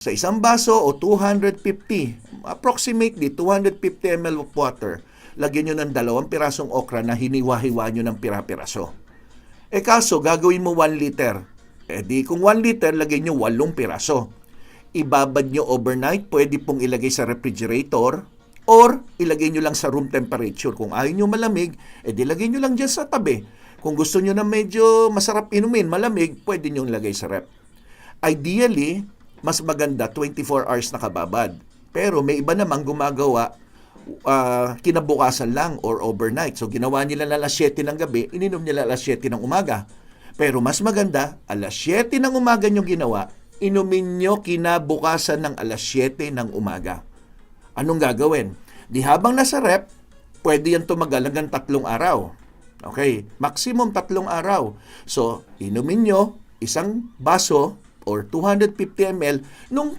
Sa isang baso o 250, approximately 250 ml of water, lagyan nyo ng 2 pirasong okra na hiniwa-hiwa nyo ng pira-piraso. Kaso, gagawin mo 1 liter. Di kung 1 liter, lagyan nyo 8 piraso. Ibabad nyo overnight, pwede pong ilagay sa refrigerator or ilagay nyo lang sa room temperature. Kung ayaw nyo malamig, di lagay nyo lang dyan sa tabi. Kung gusto nyo na medyo masarap inumin, malamig, pwede nyo ilagay sa rep. Ideally, mas maganda 24 hours nakababad. Pero may iba namang gumagawa kinabukasan lang or overnight. So ginawa nila na alas 7 ng gabi, ininom nila alas 7 ng umaga. Pero mas maganda, alas 7 ng umaga nyo ginawa, inumin nyo kinabukasan ng alas 7 ng umaga. Anong gagawin? Di habang nasa rep, pwede yan tumagal hanggang 3 araw. Okay, maximum 3 araw. So, inumin nyo isang baso or 250 ml nung